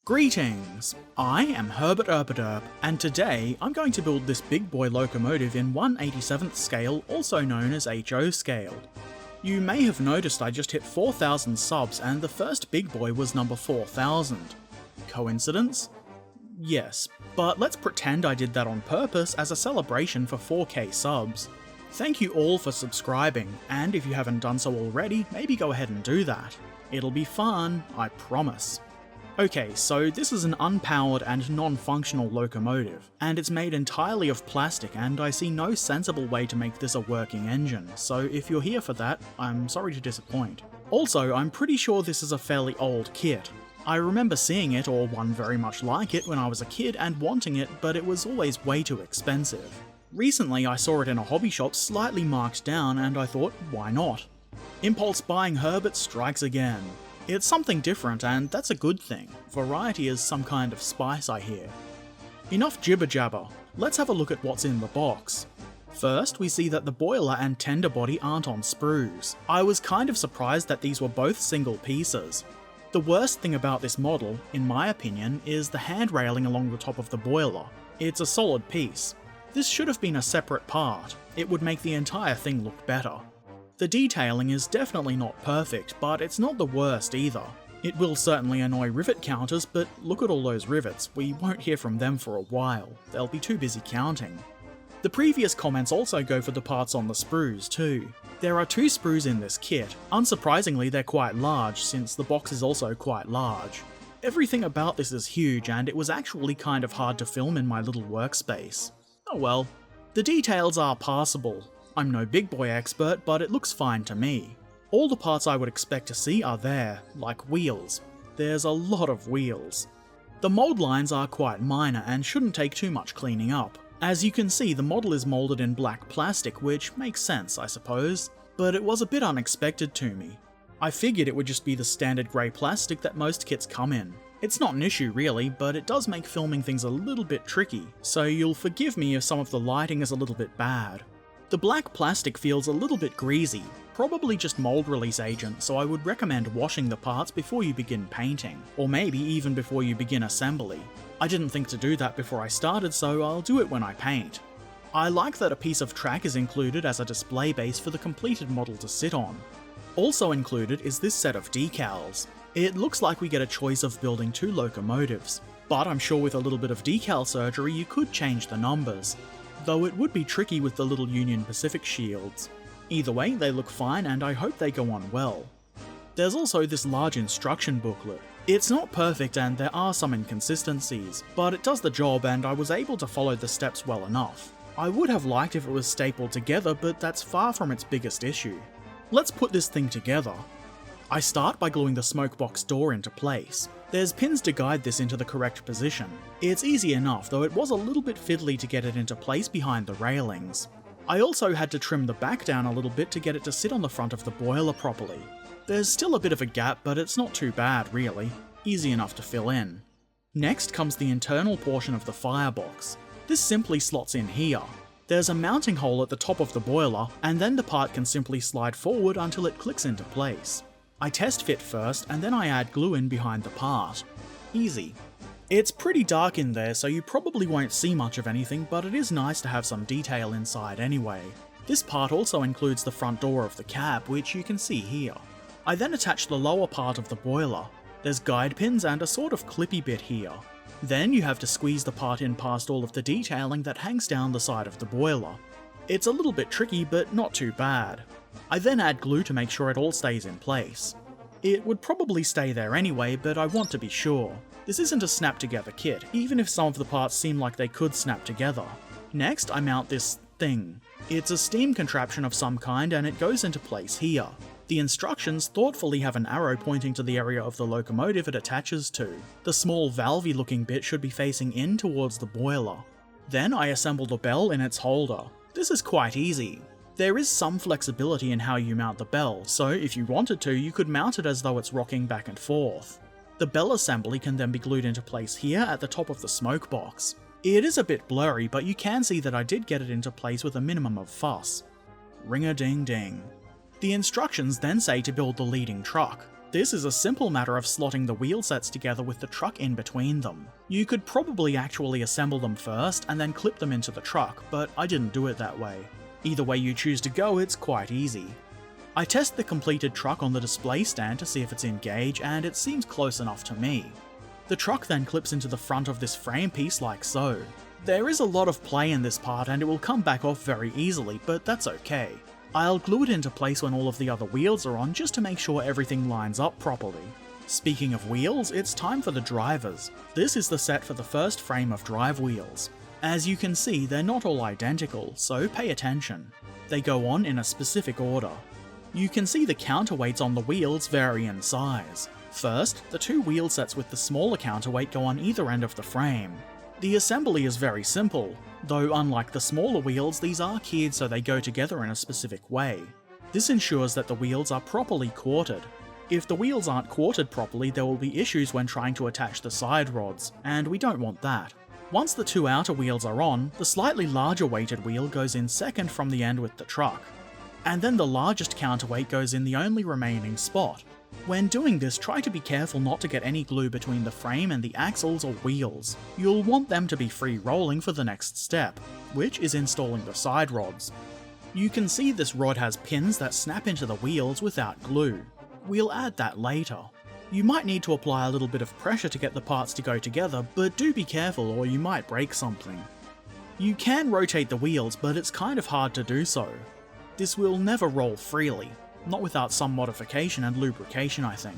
Greetings! I am Herbert Erpaderp, and today I'm going to build this big boy locomotive in 1/87th scale, also known as HO scale. You may have noticed I just hit 4,000 subs and the first big boy was number 4,000. Coincidence? Yes, but let's pretend I did that on purpose as a celebration for 4K subs. Thank you all for subscribing, and if you haven't done so already, maybe go ahead and do that. It'll be fun, I promise. Okay, so this is an unpowered and non-functional locomotive, and it's made entirely of plastic, and I see no sensible way to make this a working engine, so if you're here for that, I'm sorry to disappoint. Also, I'm pretty sure this is a fairly old kit. I remember seeing it, or one very much like it, when I was a kid and wanting it, but it was always way too expensive. Recently I saw it in a hobby shop slightly marked down, and I thought, why not? Impulse buying Herbert strikes again. It's something different, and that's a good thing. Variety is some kind of spice, I hear. Enough jibber jabber, let's have a look at what's in the box. First, we see that the boiler and tender body aren't on sprues. I was kind of surprised that these were both single pieces. The worst thing about this model, in my opinion, is the hand railing along the top of the boiler. It's a solid piece. This should have been a separate part. It would make the entire thing look better. The detailing is definitely not perfect, but it's not the worst either. It will certainly annoy rivet counters, but look at all those rivets, we won't hear from them for a while, they'll be too busy counting. The previous comments also go for the parts on the sprues too. There are 2 sprues in this kit. Unsurprisingly, they're quite large, since the box is also quite large. Everything about this is huge, and it was actually kind of hard to film in my little workspace. Oh well. The details are passable. I'm no big boy expert, but it looks fine to me. All the parts I would expect to see are there, like wheels. There's a lot of wheels. The mould lines are quite minor and shouldn't take too much cleaning up. As you can see, the model is moulded in black plastic, which makes sense, I suppose, but it was a bit unexpected to me. I figured it would just be the standard grey plastic that most kits come in. It's not an issue really, but it does make filming things a little bit tricky, so you'll forgive me if some of the lighting is a little bit bad. The black plastic feels a little bit greasy, probably just mold release agent, so I would recommend washing the parts before you begin painting, or maybe even before you begin assembly. I didn't think to do that before I started, so I'll do it when I paint. I like that a piece of track is included as a display base for the completed model to sit on. Also included is this set of decals. It looks like we get a choice of building 2 locomotives, but I'm sure with a little bit of decal surgery you could change the numbers. Though it would be tricky with the little Union Pacific shields. Either way, they look fine and I hope they go on well. There's also this large instruction booklet. It's not perfect and there are some inconsistencies, but it does the job and I was able to follow the steps well enough. I would have liked if it was stapled together, but that's far from its biggest issue. Let's put this thing together. I start by gluing the smoke box door into place. There's pins to guide this into the correct position. It's easy enough, though it was a little bit fiddly to get it into place behind the railings. I also had to trim the back down a little bit to get it to sit on the front of the boiler properly. There's still a bit of a gap, but it's not too bad really. Easy enough to fill in. Next comes the internal portion of the firebox. This simply slots in here. There's a mounting hole at the top of the boiler, and then the part can simply slide forward until it clicks into place. I test fit first, and then I add glue in behind the part. Easy. It's pretty dark in there, so you probably won't see much of anything, but it is nice to have some detail inside anyway. This part also includes the front door of the cab, which you can see here. I then attach the lower part of the boiler. There's guide pins and a sort of clippy bit here. Then you have to squeeze the part in past all of the detailing that hangs down the side of the boiler. It's a little bit tricky, but not too bad. I then add glue to make sure it all stays in place. It would probably stay there anyway, but I want to be sure. This isn't a snap together kit, even if some of the parts seem like they could snap together. Next, I mount this thing. It's a steam contraption of some kind and it goes into place here. The instructions thoughtfully have an arrow pointing to the area of the locomotive it attaches to. The small valvey looking bit should be facing in towards the boiler. Then I assemble the bell in its holder. This is quite easy. There is some flexibility in how you mount the bell, so if you wanted to, you could mount it as though it's rocking back and forth. The bell assembly can then be glued into place here at the top of the smoke box. It is a bit blurry, but you can see that I did get it into place with a minimum of fuss. Ring-a-ding-ding. The instructions then say to build the leading truck. This is a simple matter of slotting the wheel sets together with the truck in between them. You could probably actually assemble them first and then clip them into the truck, but I didn't do it that way. Either way you choose to go, it's quite easy. I test the completed truck on the display stand to see if it's in gauge, and it seems close enough to me. The truck then clips into the front of this frame piece like so. There is a lot of play in this part and it will come back off very easily, but that's okay. I'll glue it into place when all of the other wheels are on just to make sure everything lines up properly. Speaking of wheels, it's time for the drivers. This is the set for the first frame of drive wheels. As you can see, they're not all identical, so pay attention. They go on in a specific order. You can see the counterweights on the wheels vary in size. First, the two wheel sets with the smaller counterweight go on either end of the frame. The assembly is very simple, though unlike the smaller wheels, these are keyed so they go together in a specific way. This ensures that the wheels are properly quartered. If the wheels aren't quartered properly, there will be issues when trying to attach the side rods, and we don't want that. Once the two outer wheels are on, the slightly larger weighted wheel goes in second from the end with the truck. And then the largest counterweight goes in the only remaining spot. When doing this, try to be careful not to get any glue between the frame and the axles or wheels. You'll want them to be free rolling for the next step, which is installing the side rods. You can see this rod has pins that snap into the wheels without glue. We'll add that later. You might need to apply a little bit of pressure to get the parts to go together, but do be careful or you might break something. You can rotate the wheels, but it's kind of hard to do so. This will never roll freely, not without some modification and lubrication I think.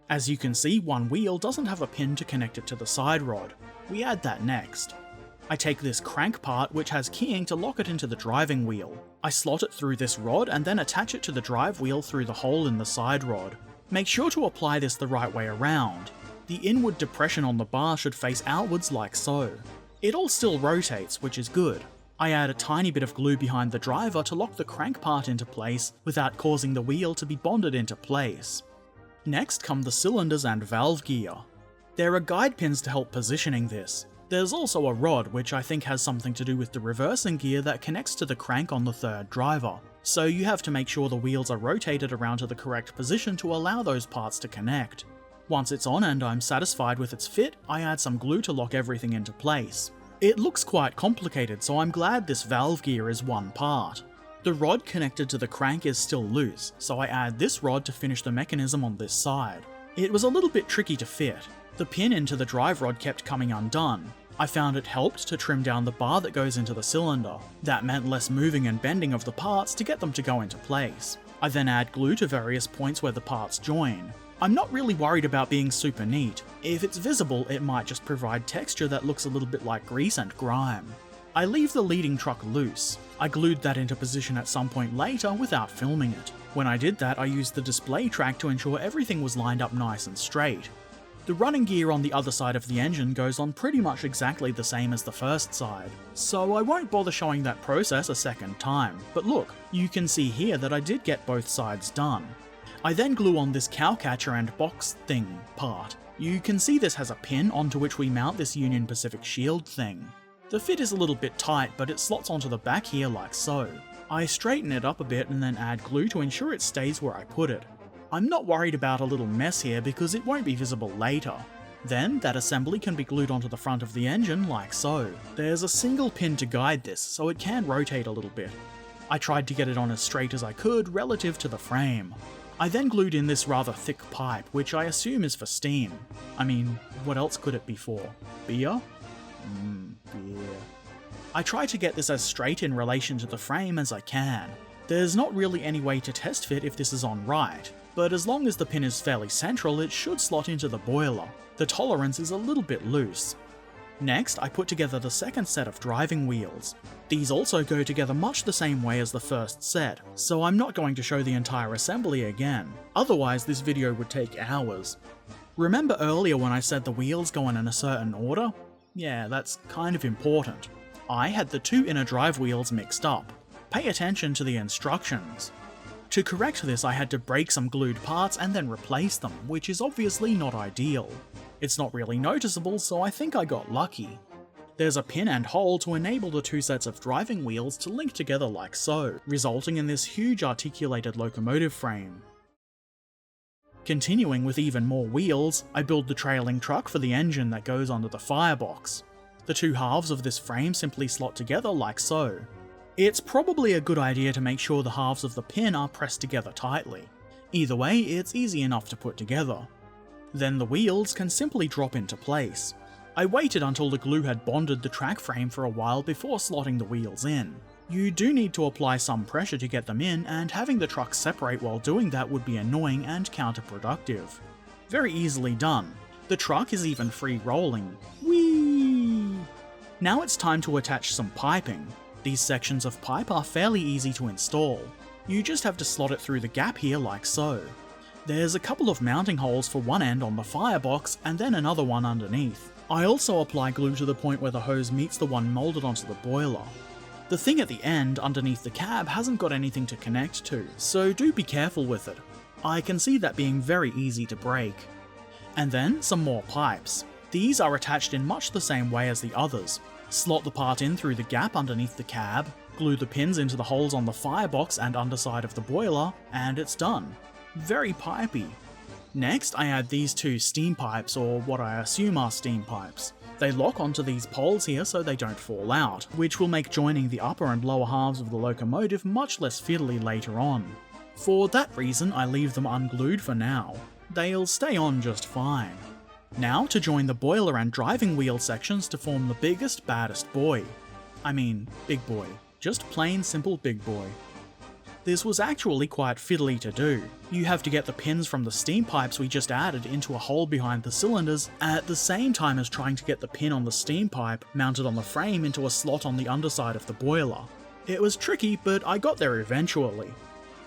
As you can see, one wheel doesn't have a pin to connect it to the side rod. We add that next. I take this crank part which has keying to lock it into the driving wheel. I slot it through this rod and then attach it to the drive wheel through the hole in the side rod. Make sure to apply this the right way around. The inward depression on the bar should face outwards like so. It all still rotates, which is good. I add a tiny bit of glue behind the driver to lock the crank part into place without causing the wheel to be bonded into place. Next come the cylinders and valve gear. There are guide pins to help positioning this. There's also a rod which I think has something to do with the reversing gear that connects to the crank on the third driver, so you have to make sure the wheels are rotated around to the correct position to allow those parts to connect. Once it's on and I'm satisfied with its fit, I add some glue to lock everything into place. It looks quite complicated, so I'm glad this valve gear is one part. The rod connected to the crank is still loose, so I add this rod to finish the mechanism on this side. It was a little bit tricky to fit. The pin into the drive rod kept coming undone. I found it helped to trim down the bar that goes into the cylinder. That meant less moving and bending of the parts to get them to go into place. I then add glue to various points where the parts join. I'm not really worried about being super neat. If it's visible, it might just provide texture that looks a little bit like grease and grime. I leave the leading truck loose. I glued that into position at some point later without filming it. When I did that, I used the display track to ensure everything was lined up nice and straight. The running gear on the other side of the engine goes on pretty much exactly the same as the first side, so I won't bother showing that process a second time. But look, you can see here that I did get both sides done. I then glue on this cowcatcher and box thing part. You can see this has a pin onto which we mount this Union Pacific shield thing. The fit is a little bit tight, but it slots onto the back here like so. I straighten it up a bit and then add glue to ensure it stays where I put it. I'm not worried about a little mess here because it won't be visible later. Then, that assembly can be glued onto the front of the engine like so. There's a single pin to guide this, so it can rotate a little bit. I tried to get it on as straight as I could relative to the frame. I then glued in this rather thick pipe, which I assume is for steam. I mean, what else could it be for? Beer? Beer. I try to get this as straight in relation to the frame as I can. There's not really any way to test fit if this is on right, but as long as the pin is fairly central, it should slot into the boiler. The tolerance is a little bit loose. Next, I put together the second set of driving wheels. These also go together much the same way as the first set, so I'm not going to show the entire assembly again, otherwise this video would take hours. Remember earlier when I said the wheels go in a certain order? Yeah, that's kind of important. I had the two inner drive wheels mixed up. Pay attention to the instructions. To correct this, I had to break some glued parts and then replace them, which is obviously not ideal. It's not really noticeable, so I think I got lucky. There's a pin and hole to enable the two sets of driving wheels to link together like so, resulting in this huge articulated locomotive frame. Continuing with even more wheels, I build the trailing truck for the engine that goes under the firebox. The two halves of this frame simply slot together like so. It's probably a good idea to make sure the halves of the pin are pressed together tightly. Either way, it's easy enough to put together. Then the wheels can simply drop into place. I waited until the glue had bonded the track frame for a while before slotting the wheels in. You do need to apply some pressure to get them in, and having the truck separate while doing that would be annoying and counterproductive. Very easily done. The truck is even free rolling. Whee! Now it's time to attach some piping. These sections of pipe are fairly easy to install. You just have to slot it through the gap here like so. There's a couple of mounting holes for one end on the firebox and then another one underneath. I also apply glue to the point where the hose meets the one moulded onto the boiler. The thing at the end underneath the cab hasn't got anything to connect to, so do be careful with it. I can see that being very easy to break. And then some more pipes. These are attached in much the same way as the others. Slot the part in through the gap underneath the cab, glue the pins into the holes on the firebox and underside of the boiler, and it's done. Very pipey. Next, I add these two steam pipes, or what I assume are steam pipes. They lock onto these poles here so they don't fall out, which will make joining the upper and lower halves of the locomotive much less fiddly later on. For that reason, I leave them unglued for now. They'll stay on just fine. Now to join the boiler and driving wheel sections to form the biggest, baddest boy. I mean, big boy. Just plain simple big boy. This was actually quite fiddly to do. You have to get the pins from the steam pipes we just added into a hole behind the cylinders, at the same time as trying to get the pin on the steam pipe mounted on the frame into a slot on the underside of the boiler. It was tricky, but I got there eventually.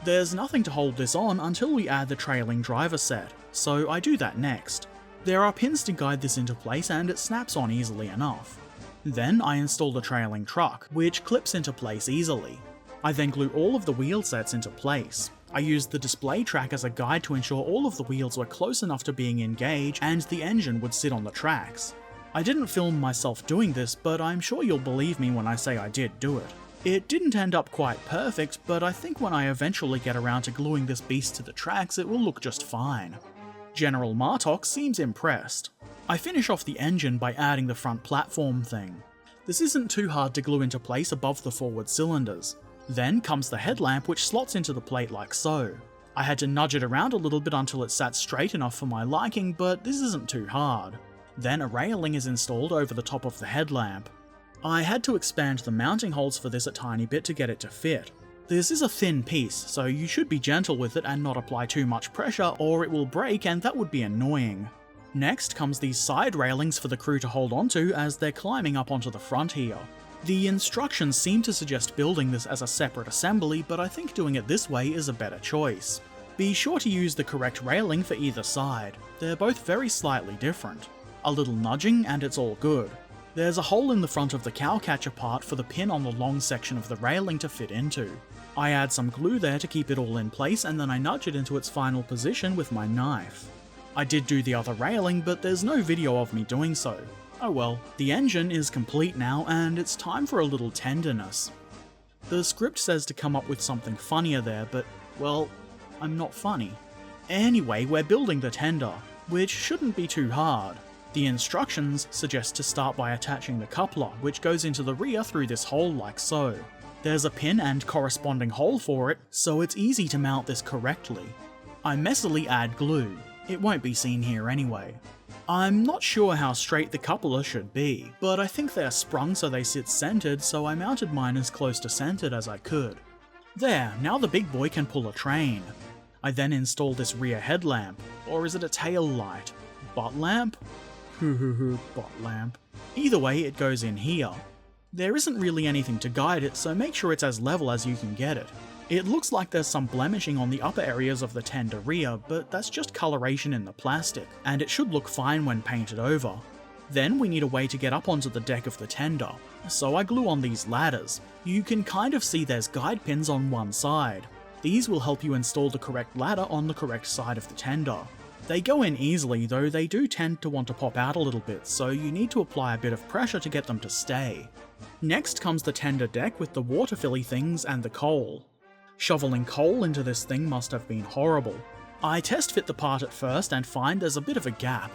There's nothing to hold this on until we add the trailing driver set, so I do that next. There are pins to guide this into place and it snaps on easily enough. Then I install the trailing truck, which clips into place easily. I then glue all of the wheel sets into place. I used the display track as a guide to ensure all of the wheels were close enough to being in gauge and the engine would sit on the tracks. I didn't film myself doing this, but I'm sure you'll believe me when I say I did do it. It didn't end up quite perfect, but I think when I eventually get around to gluing this beast to the tracks, it will look just fine. General Martok seems impressed. I finish off the engine by adding the front platform thing. This isn't too hard to glue into place above the forward cylinders. Then comes the headlamp, which slots into the plate like so. I had to nudge it around a little bit until it sat straight enough for my liking, but this isn't too hard. Then a railing is installed over the top of the headlamp. I had to expand the mounting holes for this a tiny bit to get it to fit. This is a thin piece, so you should be gentle with it and not apply too much pressure or it will break and that would be annoying. Next comes these side railings for the crew to hold onto as they're climbing up onto the front here. The instructions seem to suggest building this as a separate assembly, but I think doing it this way is a better choice. Be sure to use the correct railing for either side. They're both very slightly different. A little nudging and it's all good. There's a hole in the front of the cowcatcher part for the pin on the long section of the railing to fit into. I add some glue there to keep it all in place and then I nudge it into its final position with my knife. I did do the other railing, but there's no video of me doing so. Oh well, the engine is complete now and it's time for a little tenderness. The script says to come up with something funnier there, but, well, I'm not funny. Anyway, we're building the tender, which shouldn't be too hard. The instructions suggest to start by attaching the coupler, which goes into the rear through this hole like so. There's a pin and corresponding hole for it, so it's easy to mount this correctly. I messily add glue. It won't be seen here anyway. I'm not sure how straight the coupler should be, but I think they're sprung so they sit centered, so I mounted mine as close to centered as I could. There, now the big boy can pull a train. I then install this rear headlamp, or is it a tail light? Butt lamp? Butt lamp. Either way, it goes in here. There isn't really anything to guide it, so make sure it's as level as you can get it. It looks like there's some blemishing on the upper areas of the tender rear, but that's just coloration in the plastic, and it should look fine when painted over. Then we need a way to get up onto the deck of the tender, so I glue on these ladders. You can kind of see there's guide pins on one side. These will help you install the correct ladder on the correct side of the tender. They go in easily, though they do tend to want to pop out a little bit, so you need to apply a bit of pressure to get them to stay. Next comes the tender deck with the water filly things and the coal. Shoveling coal into this thing must have been horrible. I test fit the part at first and find there's a bit of a gap.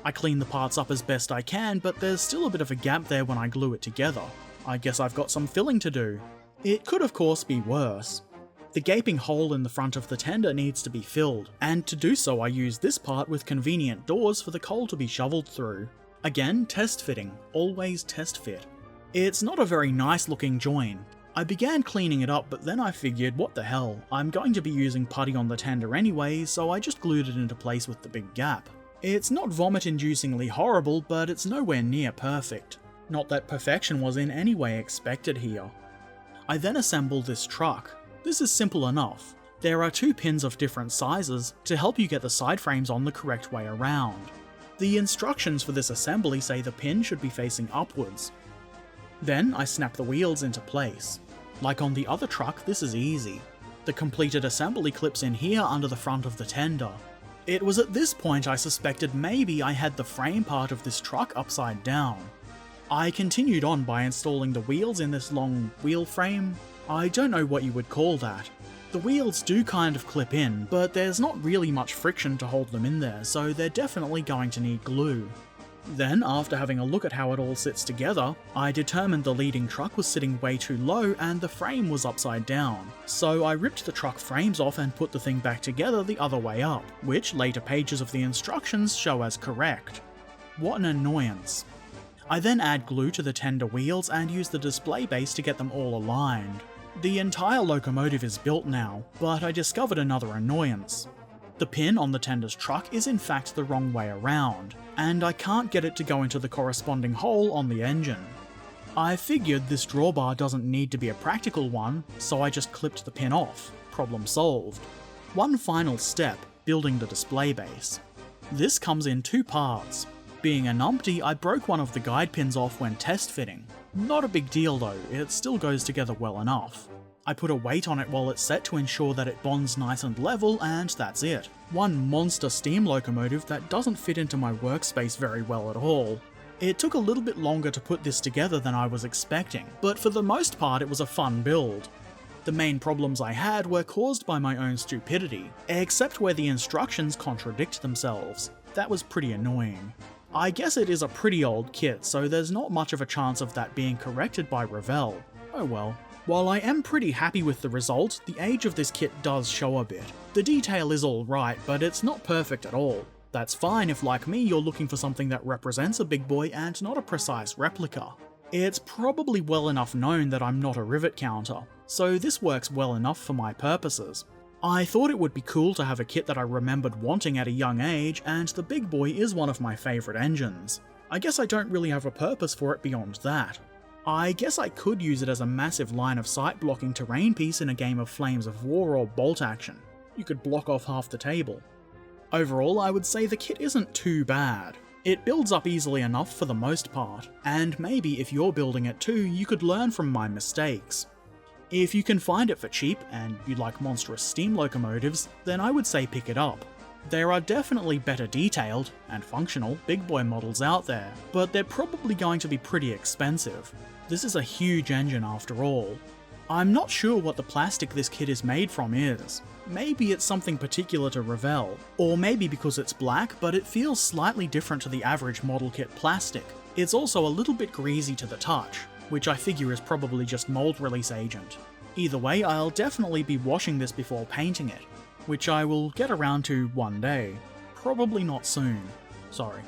I clean the parts up as best I can, but there's still a bit of a gap there when I glue it together. I guess I've got some filling to do. It could of course be worse. The gaping hole in the front of the tender needs to be filled, and to do so I use this part with convenient doors for the coal to be shoveled through. Again, test fitting. Always test fit. It's not a very nice looking join. I began cleaning it up, but then I figured, what the hell, I'm going to be using putty on the tender anyway, so I just glued it into place with the big gap. It's not vomit-inducingly horrible, but it's nowhere near perfect. Not that perfection was in any way expected here. I then assembled this truck. This is simple enough. There are 2 pins of different sizes to help you get the side frames on the correct way around. The instructions for this assembly say the pin should be facing upwards. Then I snap the wheels into place. Like on the other truck, this is easy. The completed assembly clips in here under the front of the tender. It was at this point I suspected maybe I had the frame part of this truck upside down. I continued on by installing the wheels in this long wheel frame. I don't know what you would call that. The wheels do kind of clip in, but there's not really much friction to hold them in there, so they're definitely going to need glue. Then, after having a look at how it all sits together, I determined the leading truck was sitting way too low and the frame was upside down. So I ripped the truck frames off and put the thing back together the other way up, which later pages of the instructions show as correct. What an annoyance. I then add glue to the tender wheels and use the display base to get them all aligned. The entire locomotive is built now, but I discovered another annoyance. The pin on the tender's truck is in fact the wrong way around, and I can't get it to go into the corresponding hole on the engine. I figured this drawbar doesn't need to be a practical one, so I just clipped the pin off. Problem solved. One final step, building the display base. This comes in 2 parts. Being a numpty, I broke one of the guide pins off when test fitting. Not a big deal though, it still goes together well enough. I put a weight on it while it's set to ensure that it bonds nice and level, and that's it. One monster steam locomotive that doesn't fit into my workspace very well at all. It took a little bit longer to put this together than I was expecting, but for the most part it was a fun build. The main problems I had were caused by my own stupidity, except where the instructions contradict themselves. That was pretty annoying. I guess it is a pretty old kit, so there's not much of a chance of that being corrected by Revell. Oh well. While I am pretty happy with the result, the age of this kit does show a bit. The detail is alright, but it's not perfect at all. That's fine if, like me, you're looking for something that represents a big boy and not a precise replica. It's probably well enough known that I'm not a rivet counter, so this works well enough for my purposes. I thought it would be cool to have a kit that I remembered wanting at a young age, and the big boy is one of my favourite engines. I guess I don't really have a purpose for it beyond that. I guess I could use it as a massive line of sight blocking terrain piece in a game of Flames of War or Bolt Action. You could block off half the table. Overall, I would say the kit isn't too bad. It builds up easily enough for the most part, and maybe if you're building it too, you could learn from my mistakes. If you can find it for cheap, and you like monstrous steam locomotives, then I would say pick it up. There are definitely better detailed, and functional, big boy models out there, but they're probably going to be pretty expensive. This is a huge engine after all. I'm not sure what the plastic this kit is made from is. Maybe it's something particular to Revell, or maybe because it's black, but it feels slightly different to the average model kit plastic. It's also a little bit greasy to the touch, which I figure is probably just mold release agent. Either way, I'll definitely be washing this before painting it, which I will get around to one day. Probably not soon. Sorry.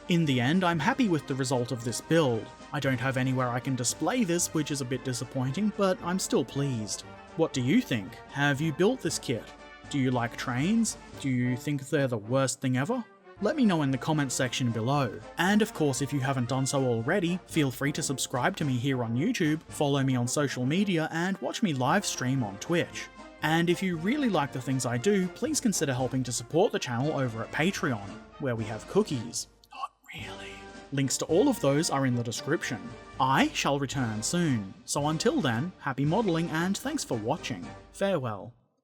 In the end, I'm happy with the result of this build. I don't have anywhere I can display this, which is a bit disappointing, but I'm still pleased. What do you think? Have you built this kit? Do you like trains? Do you think they're the worst thing ever? Let me know in the comments section below. And of course, if you haven't done so already, feel free to subscribe to me here on YouTube, follow me on social media, and watch me live stream on Twitch. And if you really like the things I do, please consider helping to support the channel over at Patreon, where we have cookies. Not really. Links to all of those are in the description. I shall return soon, so until then, happy modelling and thanks for watching. Farewell.